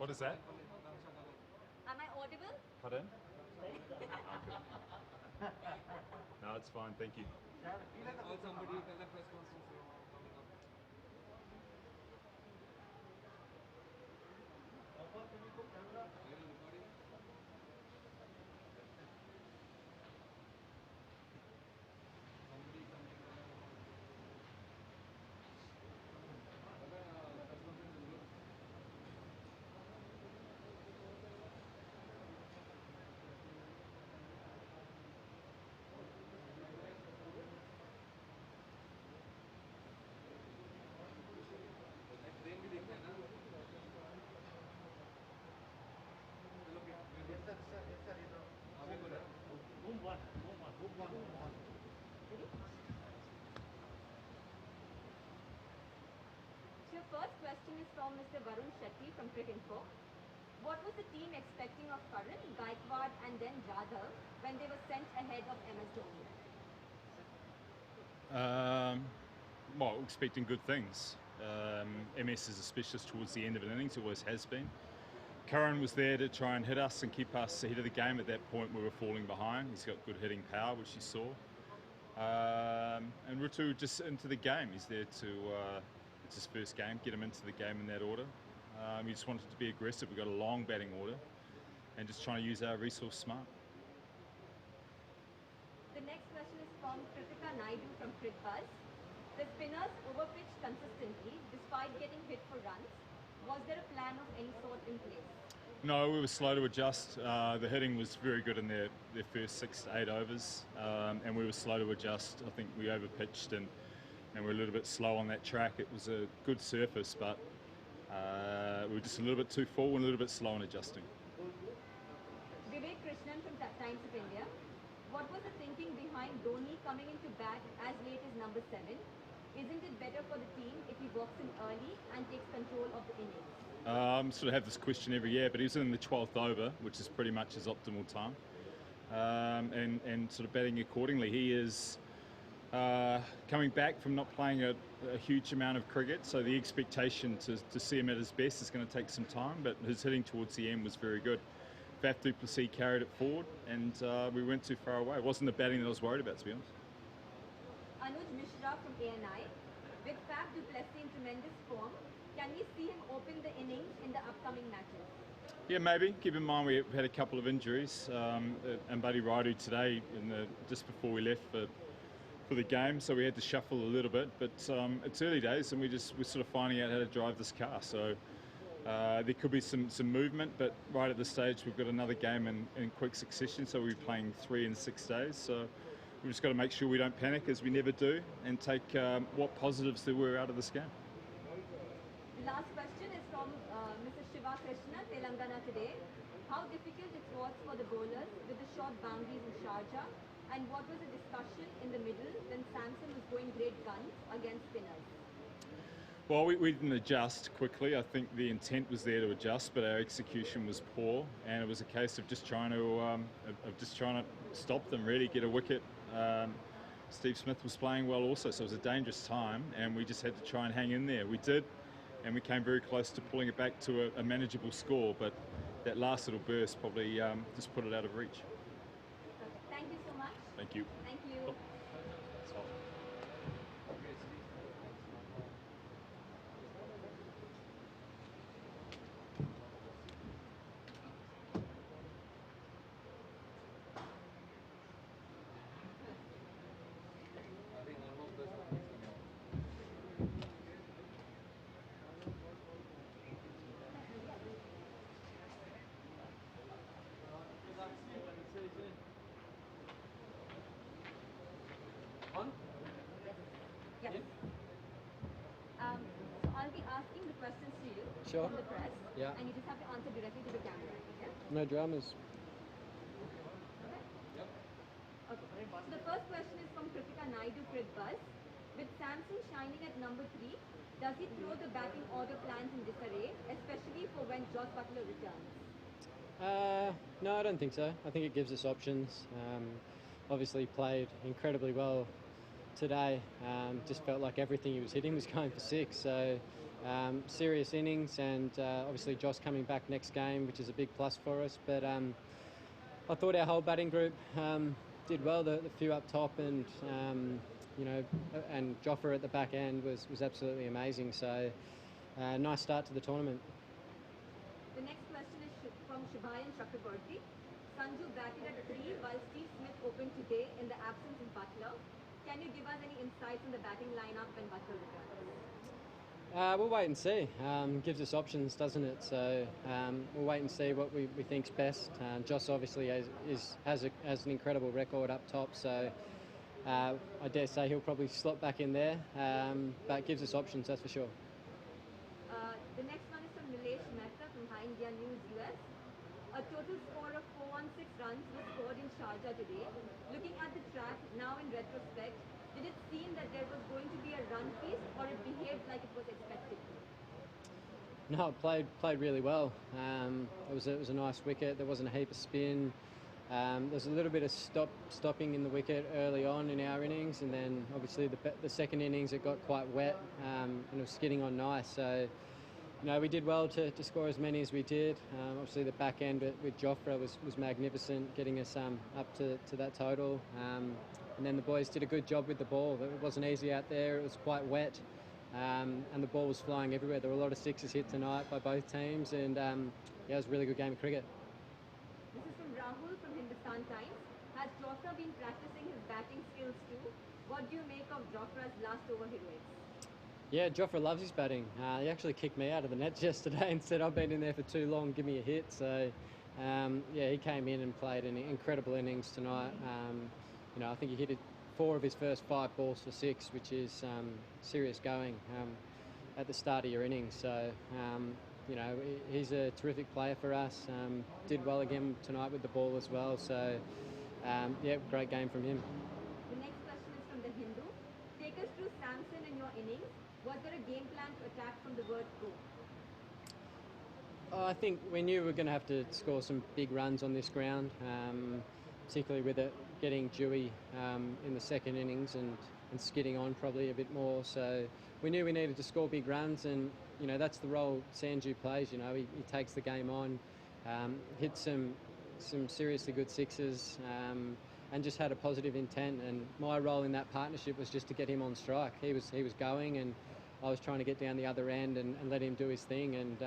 What is that? Am I audible? Pardon? No, it's fine, thank you. Or somebody tell a press conference coming up. Are you recording? Somebody something. Press conference is good. Train भी देखते हैं ना चलो अभी बोला So your first question is from Mr. Varun Shetty from Cricinfo. What was the team expecting of Karan, Gaikwad and then Jadhav when they were sent ahead of MS Dhoni? Well, expecting good things. MS is a specialist towards the end of an innings, always has been. Curran was there to try and hit us and keep us ahead of the game. At that point we were falling behind. He's got good hitting power, which you saw. And Ritu just into the game. He's there to, it's his first game, get him into the game in that order. We just wanted to be aggressive. We've got a long batting order and just trying to use our resource smart. The next question is from Kritika Naidu from Critbuzz. The spinners overpitched consistently despite getting hit for runs. Was there a plan of any sort in place? No, we were slow to adjust. The hitting was very good in their first 6 to 8 overs, and we were slow to adjust. I think we overpitched and we're a little bit slow on that track. It was a good surface, but we were just a little bit too full and a little bit slow in adjusting. Vivek Krishnan from Times of India. What was the thinking behind Dhoni coming into bat as late as number 7? Isn't it better for the team if he walks in early and takes control of the innings? Sort of have this question every year, but he was in the 12th over, which is pretty much his optimal time, and sort of batting accordingly. He is coming back from not playing a huge amount of cricket, so the expectation to see him at his best is going to take some time, but his hitting towards the end was very good. Faf du Plessis carried it forward and we went too far away. It wasn't the batting that I was worried about, to be honest. Anuj Mishra from ANI. With Faf du Plessis in tremendous form, can we see him open the innings in the upcoming matches? Yeah, maybe. Keep in mind we've had a couple of injuries. And Buddy Raidu today, just before we left for the game, so we had to shuffle a little bit. But it's early days, and we're sort of finding out how to drive this car. So there could be some movement, but right at this stage we've got another game in quick succession, so we'll be playing 3 in 6 days. So we've just got to make sure we don't panic, as we never do, and take what positives there were out of this game. The last question is from Mr. Shiva Krishna, Telangana Today. How difficult it was for the bowlers with the short boundaries in Sharjah, and what was the discussion in the middle when Samson was going great guns against spinners? Well, we didn't adjust quickly. I think the intent was there to adjust, but our execution was poor, and it was a case of just trying to stop them, really get a wicket. Steve Smith was playing well also, so it was a dangerous time, and we just had to try and hang in there. We did, and we came very close to pulling it back to a manageable score, but that last little burst probably just put it out of reach. Okay. Thank you so much. Thank you. Thank you. That's all. I think almost press conference coming up. On? Yes. So I'll be asking the questions to you Sure. from the press, Yeah. and you just have to answer directly to the camera. Okay? No dramas. Yep. Okay. So the first question is from Kritika Naidu, Critbuzz. With Samson shining at number 3, does he throw the batting order plans in disarray, especially for when Joss Butler returns? No, I don't think so. I think it gives us options. Obviously played incredibly well today. Just felt like everything he was hitting was going for 6. So serious innings, and obviously Josh coming back next game, which is a big plus for us. But I thought our whole batting group did well. The few up top, and and Jofra at the back end was absolutely amazing. So nice start to the tournament. The next question is from Shubhayan Chakraborty. Sanju batted at 3 while Steve Smith opened today in the absence of Butler. Can you give us any insights on the batting lineup when Butler returns? We'll wait and see. Gives us options, doesn't it? So we'll wait and see what we think's best. Joss obviously has an incredible record up top, so I dare say he'll probably slot back in there, but gives us options, that's for sure. The next one is from Nilesh Mehta from High India News US. A total score of 416 runs was scored in Sharjah today. Looking at the track now in retrospect, did it seem that there was going to be a run feast, or it behaved like it was expected to? No, it played really well. It was a nice wicket. There wasn't a heap of spin. There was a little bit of stopping in the wicket early on in our innings, and then obviously the second innings it got quite wet, and it was skidding on nice. So we did well to score as many as we did. Obviously the back end with Jofra was magnificent, getting us up to that total. And then the boys did a good job with the ball. It wasn't easy out there. It was quite wet, and the ball was flying everywhere. There were a lot of sixes hit tonight by both teams, and it was a really good game of cricket. This is from Rahul from Hindustan Times. Has Jofra been practicing his batting skills too? What do you make of Jofra's last over heroics? Yeah, Jofra loves his batting. He actually kicked me out of the nets yesterday and said, I've been in there for too long, give me a hit. So, he came in and played an incredible innings tonight. I think he hit 4 of his first 5 balls for 6, which is serious going at the start of your innings. So, he's a terrific player for us. Did well again tonight with the ball as well. So, great game from him. The next question is from The Hindu. Take us through Samson and your innings. Was there a game plan to attack from the word go? I think we knew we were going to have to score some big runs on this ground, particularly with it getting dewy in the second innings and skidding on probably a bit more. So we knew we needed to score big runs, and that's the role Sanju plays. He takes the game on, hits some seriously good sixes, and just had a positive intent. And my role in that partnership was just to get him on strike. He was going, and I was trying to get down the other end and let him do his thing, and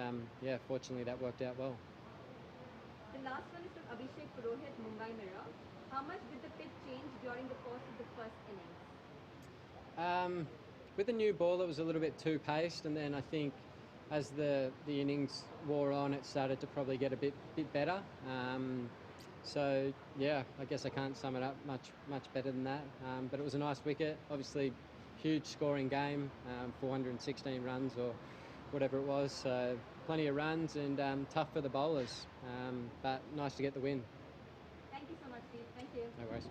fortunately that worked out well. The last one is from Abhishek Purohit, Mumbai Mirror. How much did the pitch change during the course of the first innings? With the new ball, it was a little bit too paced, and then I think as the innings wore on, it started to probably get a bit better. I guess I can't sum it up much better than that. But it was a nice wicket, obviously. Huge scoring game, 416 runs or whatever it was. So plenty of runs and tough for the bowlers, but nice to get the win. Thank you so much, Steve. Thank you. No worries.